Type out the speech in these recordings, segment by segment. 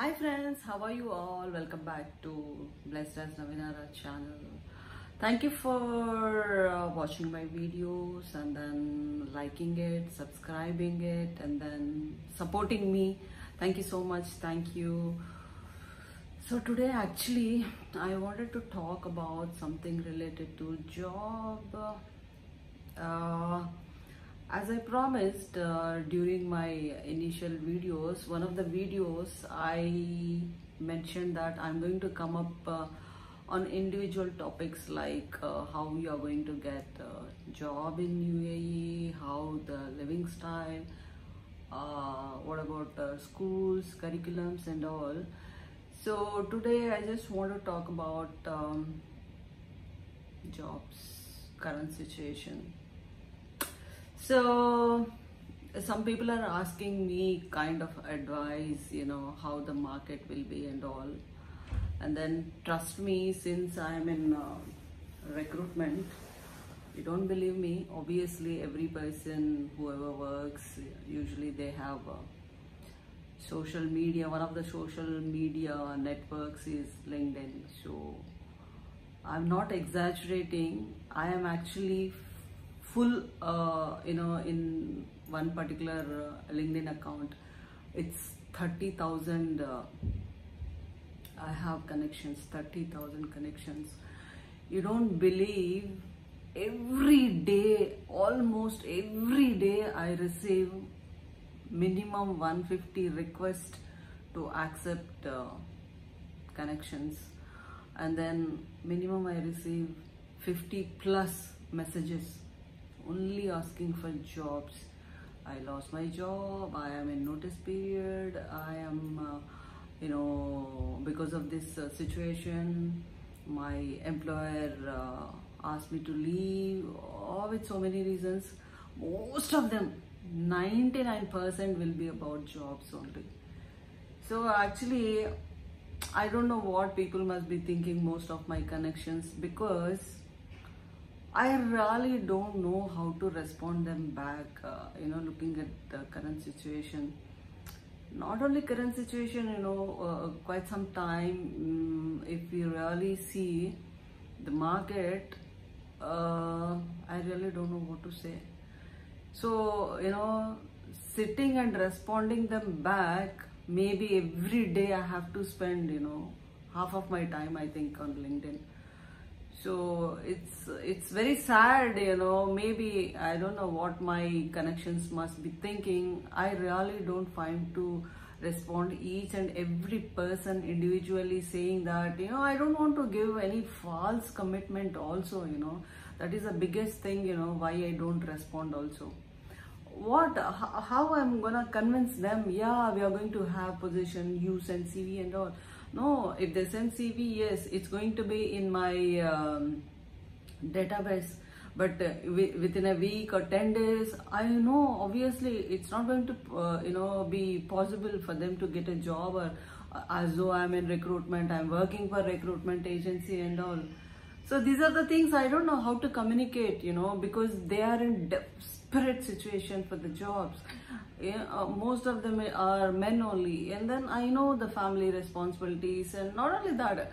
Hi friends, how are you all? Welcome back to Blessed as Navinara channel. Thank you for watching my videos and then liking it, subscribing it and then supporting me. Thank you so much. Thank you. So today actually I wanted to talk about something related to job. Uh, as I promised during my initial videos, one of the videos I mentioned that I'm going to come up on individual topics like how you are going to get a job in UAE, how the living style, what about schools, curriculums and all. So today I just want to talk about jobs, current situation. So some people are asking me kind of advice, how the market will be and all. And then trust me, since I'm in recruitment, you don't believe me. Obviously, every person, whoever works, usually they have social media. One of the social media networks is LinkedIn. So I'm not exaggerating. I am actually full, in one particular LinkedIn account. It's 30,000. I have connections, 30,000 connections. You don't believe, every day, almost every day, I receive minimum 150 requests to accept connections, and then minimum I receive 50 plus messages only asking for jobs. I lost my job, I am in notice period, I am because of this situation my employer asked me to leave, or with so many reasons. Most of them, 99% will be about jobs only. So actually I don't know what people must be thinking, most of my connections, because I really don't know how to respond them back, looking at the current situation. Not only current situation, quite some time, if we really see the market, I really don't know what to say. So, sitting and responding them back, maybe every day I have to spend, half of my time, I think, on LinkedIn. So it's very sad, maybe I don't know what my connections must be thinking. I really don't find to respond each and every person individually, saying that, I don't want to give any false commitment also, that is the biggest thing, why I don't respond also. How I'm gonna convince them, yeah, we are going to have position, you send CV and all. No, if they send CV, yes, it's going to be in my database, but within a week or 10 days, I know obviously it's not going to be possible for them to get a job, or as though I'm in recruitment, I'm working for recruitment agency and all. So these are the things I don't know how to communicate, because they are in desperate situation for the jobs. Most of them are men only, and then I know the family responsibilities, and not only that,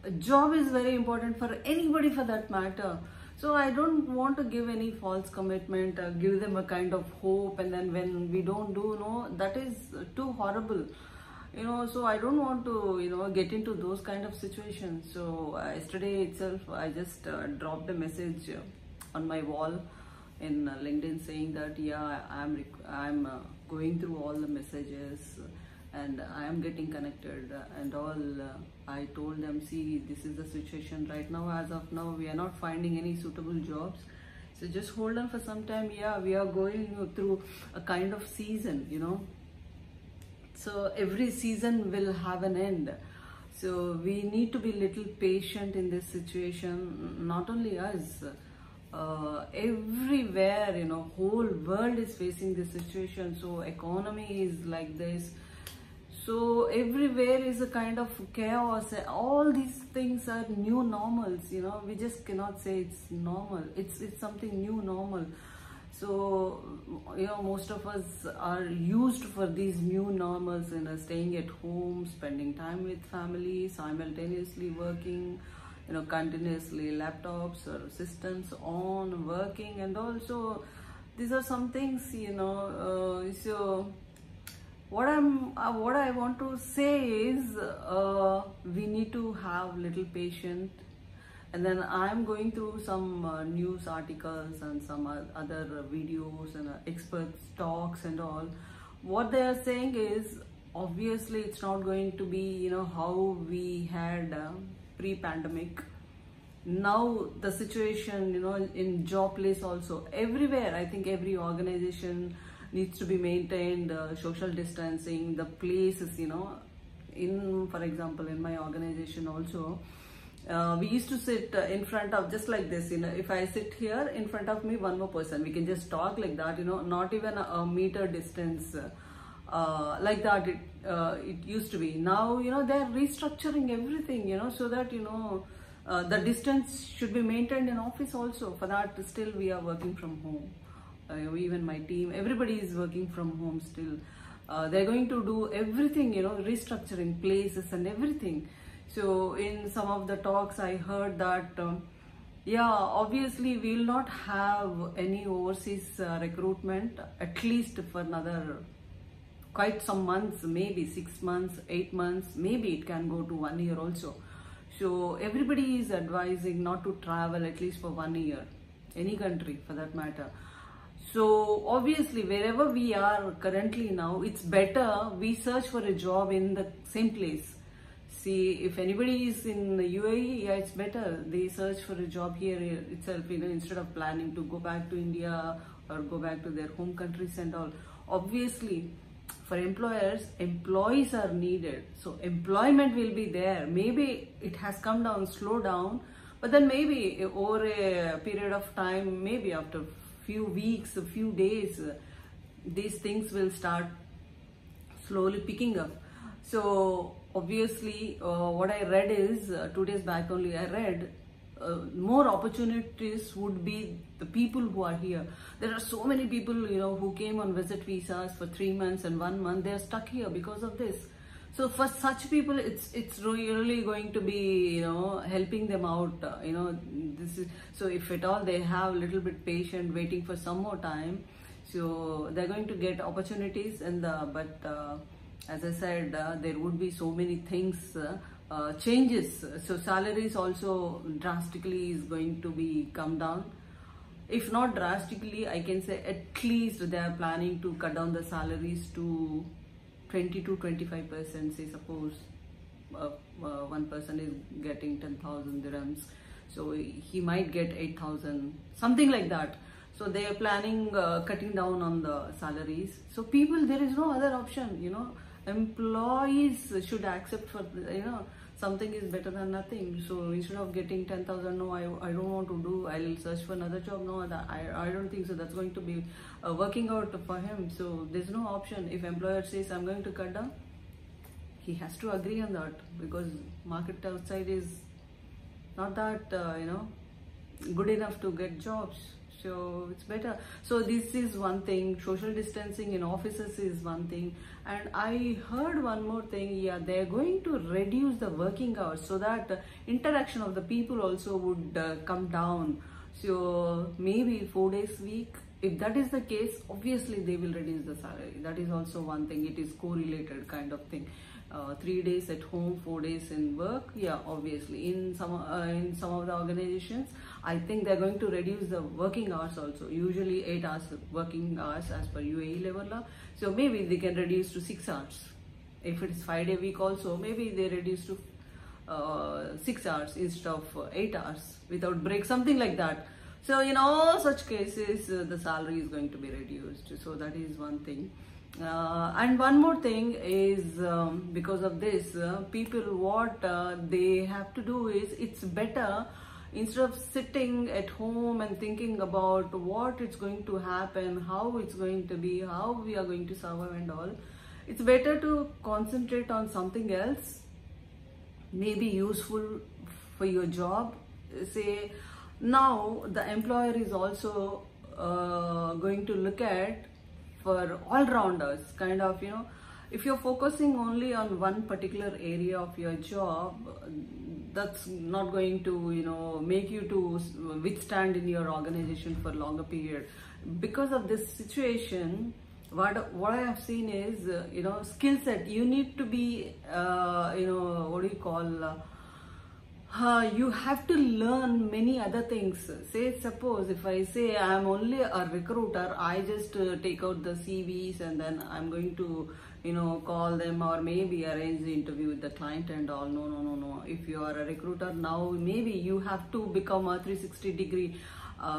a job is very important for anybody for that matter. So I don't want to give any false commitment, give them a kind of hope, and then when we don't do, no, that is too horrible. So I don't want to get into those kind of situations. So yesterday itself I just dropped a message on my wall in LinkedIn, saying that, yeah, I'm going through all the messages and I am getting connected and all. I told them, see, this is the situation right now. As of now, we are not finding any suitable jobs, so just hold on for some time. Yeah, we are going through a kind of season, so every season will have an end. So we need to be little patient in this situation. Not only us, everywhere, whole world is facing this situation. So economy is like this. So everywhere is a kind of chaos. All these things are new normals, we just cannot say it's normal. It's something new normal. So, most of us are used for these new normals, staying at home, spending time with family, simultaneously working, continuously laptops or systems on, working, and also these are some things, so what I want to say is, we need to have little patience. And then I'm going through some news articles and some other videos and experts talks and all. What they are saying is, obviously it's not going to be how we had pre-pandemic. Now the situation in job place also, everywhere, I think every organization needs to be maintained social distancing. The places, for example, in my organization also, we used to sit in front of, just like this, if I sit here, in front of me one more person, we can just talk like that, not even a meter distance, like that it used to be. Now they're restructuring everything, so that the distance should be maintained in office also. For that, still we are working from home. Even my team, everybody is working from home still. They're going to do everything, restructuring places and everything. So in some of the talks I heard that, yeah, obviously we will not have any overseas recruitment, at least for another quite some months, maybe 6 months, 8 months, maybe it can go to 1 year also. So everybody is advising not to travel at least for 1 year, any country for that matter. So obviously wherever we are currently now, it's better we search for a job in the same place. See, if anybody is in the UAE, yeah, it's better they search for a job here itself, instead of planning to go back to India or go back to their home countries and all. Obviously, for employers, employees are needed. So employment will be there. Maybe it has come down, slow down, but then maybe over a period of time, maybe after few weeks, a few days, these things will start slowly picking up. So obviously what I read is, 2 days back only I read, more opportunities would be the people who are here. There are so many people who came on visit visas for 3 months and 1 month. They are stuck here because of this. So for such people, it's really going to be helping them out. This is, so if at all they have a little bit patient, waiting for some more time, so they're going to get opportunities. And as I said, there would be so many things, changes. So salaries also drastically is going to be come down. If not drastically, I can say at least they are planning to cut down the salaries to 20 to 25%. Say suppose one person is getting 10,000 dirhams, so he might get 8,000, something like that. So they are planning cutting down on the salaries. So people, there is no other option, employees should accept for, something is better than nothing. So instead of getting 10,000, no, I don't want to do, I'll search for another job. No, I don't think so that's going to be working out for him. So there's no option. If employer says I'm going to cut down, he has to agree on that, because market outside is not that good enough to get jobs. So it's better. So this is one thing. Social distancing in offices is one thing. And I heard one more thing. Yeah, they're going to reduce the working hours so that interaction of the people also would come down. So maybe 4 days a week. If that is the case, obviously they will reduce the salary. That is also one thing. It is correlated kind of thing. 3 days at home, 4 days in work. Yeah, obviously in some of the organizations, I think they're going to reduce the working hours also. Usually 8 hours working hours as per UAE level law. So maybe they can reduce to 6 hours. If it is 5-day week also, maybe they reduce to 6 hours instead of 8 hours without break, something like that. So in all such cases, the salary is going to be reduced. So that is one thing. And one more thing is, because of this, people, what they have to do is, it's better, instead of sitting at home and thinking about what it's going to happen, how it's going to be, how we are going to survive and all, it's better to concentrate on something else, maybe useful for your job. Say now the employer is also going to look at for all rounders, kind of, if you're focusing only on one particular area of your job, that's not going to, make you to withstand in your organization for longer period. Because of this situation, what I have seen is, skill set. You need to be, what do you call? You have to learn many other things. Say, suppose if I say I'm only a recruiter, I just take out the CVs and then I'm going to, call them or maybe arrange the interview with the client and all. No. If you are a recruiter now, maybe you have to become a 360-degree.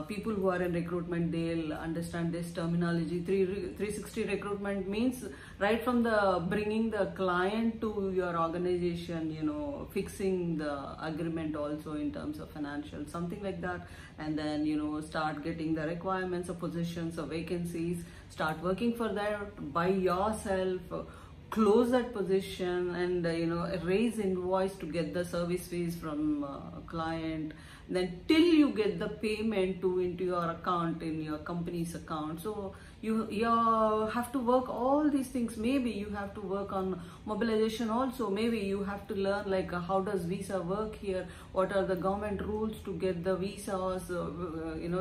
People who are in recruitment, they'll understand this terminology. 360 recruitment means right from the bringing the client to your organization, fixing the agreement also in terms of financial, something like that. And then, start getting the requirements of positions or vacancies, start working for that by yourself, close that position and, raise invoice to get the service fees from client. Then till you get the payment into your account, in your company's account. So you have to work all these things. Maybe you have to work on mobilization also. Maybe you have to learn like how does visa work here, what are the government rules to get the visas,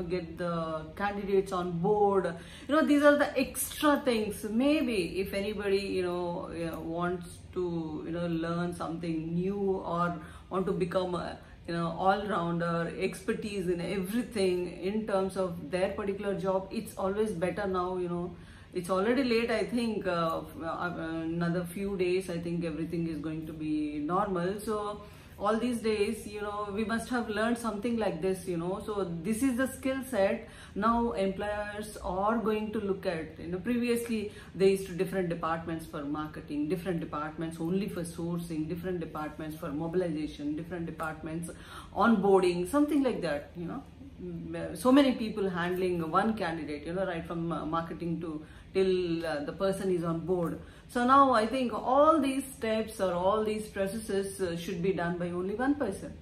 get the candidates on board. These are the extra things. Maybe if anybody wants to learn something new or want to become a all-rounder, expertise in everything in terms of their particular job, it's always better now. It's already late. I think another few days, I think everything is going to be normal. So all these days, we must have learned something like this, so this is the skill set now employers are going to look at. Previously they used to different departments for marketing, different departments only for sourcing, different departments for mobilization, different departments onboarding, something like that. So many people handling one candidate, right from marketing to till the person is on board. So now I think all these steps or all these processes should be done by only one person.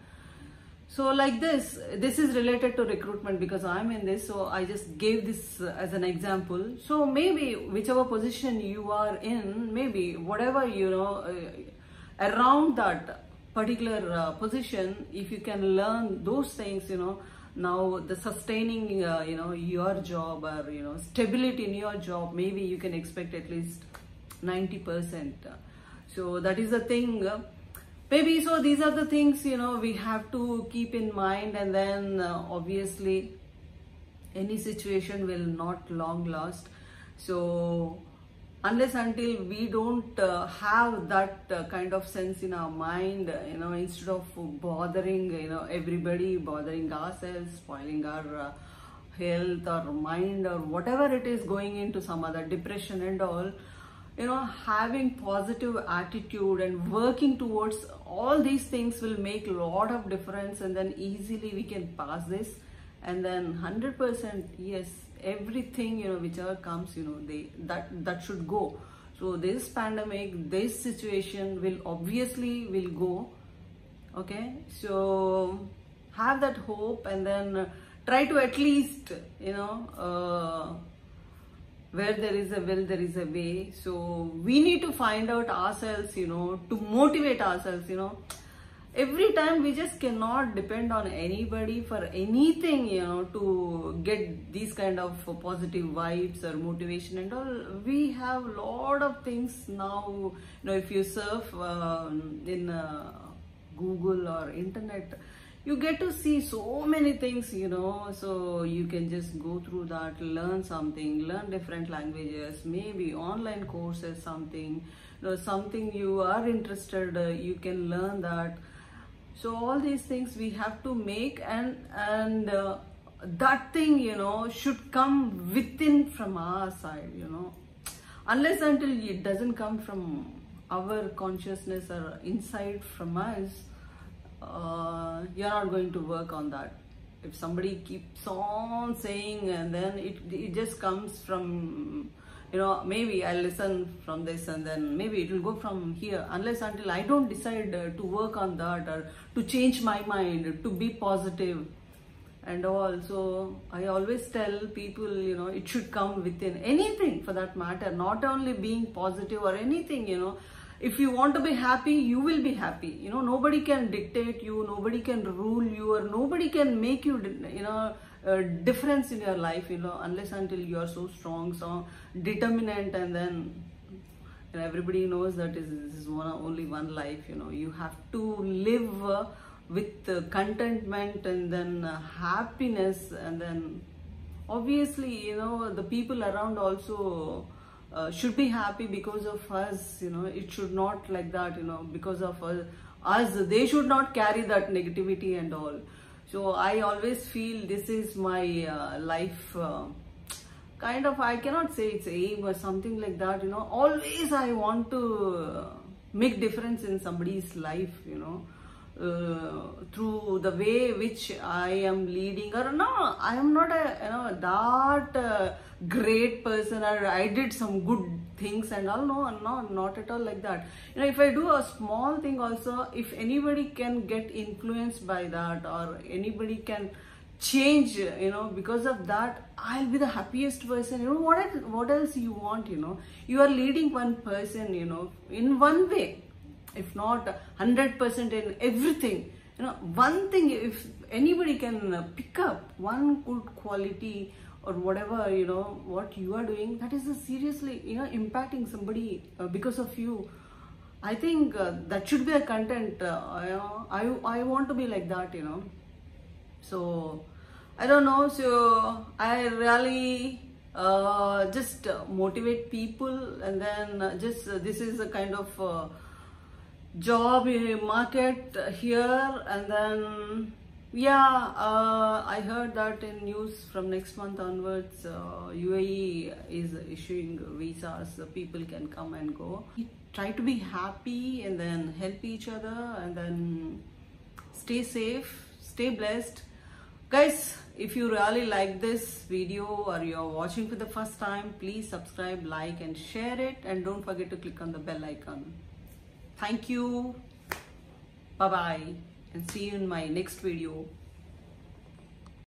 So like this is related to recruitment because I'm in this, so I just gave this as an example. So maybe whichever position you are in, maybe whatever, around that particular position, if you can learn those things, now the sustaining, your job or, stability in your job, maybe you can expect at least 90%. So that is the thing. Maybe, so these are the things, we have to keep in mind, and then obviously any situation will not long last. So unless until we don't have that kind of sense in our mind, instead of bothering, everybody, bothering ourselves, spoiling our health or mind or whatever it is, going into some other depression and all, having positive attitude and working towards all these things will make a lot of difference, and then easily we can pass this. And then 100%, yes, everything, whichever comes, that should go. So this pandemic, this situation will obviously go. Okay, so have that hope, and then try to at least, where there is a will, there is a way. So we need to find out ourselves, to motivate ourselves, Every time we just cannot depend on anybody for anything, to get these kind of positive vibes or motivation and all. We have a lot of things now, if you surf in Google or internet, you get to see so many things, so you can just go through that, learn something, learn different languages, maybe online courses, something, something you are interested, you can learn that. So all these things we have to make, and that thing, should come within from our side, Unless until it doesn't come from our consciousness or inside from us, you're not going to work on that. If somebody keeps on saying, and then it just comes from, maybe I'll listen from this and then maybe it will go from here. Unless until I don't decide to work on that or to change my mind, to be positive, and all. So I always tell people, you know, it should come within, anything for that matter, not only being positive or anything, you know. If you want to be happy, you will be happy. You know, nobody can dictate you, nobody can rule you, or nobody can make you, you know, a difference in your life, you know, unless until you are so strong, so determinant, and then, and everybody knows that this is only one life, you know. You have to live with contentment, and then happiness, and then obviously, you know, the people around also should be happy because of us, you know. It should not like that, you know, because of us they should not carry that negativity and all. So I always feel this is my life kind of, I cannot say it's aim or something like that, you know. Always I want to make difference in somebody's life, you know, through the way which I am leading. Or no, I am not a, you know, that great person, or I did some good things and all. No, not at all like that. You know, if I do a small thing also, if anybody can get influenced by that, or anybody can change, you know, because of that, I'll be the happiest person. You know, what else you want, you know. You are leading one person, you know, in one way, if not 100% in everything, you know. One thing, if anybody can pick up one good quality or whatever, you know, what you are doing, that is seriously, you know, impacting somebody because of you. I think that should be a content, you know. I want to be like that, you know. So I don't know, so I really just motivate people, and then just this is a kind of job market here. And then yeah, I heard that in news from next month onwards, UAE is issuing visas, so people can come and go. Try to be happy, and then help each other, and then stay safe, stay blessed. Guys, if you really like this video, or you're watching for the first time, please subscribe, like and share it, and don't forget to click on the bell icon. Thank you. Bye bye, and see you in my next video.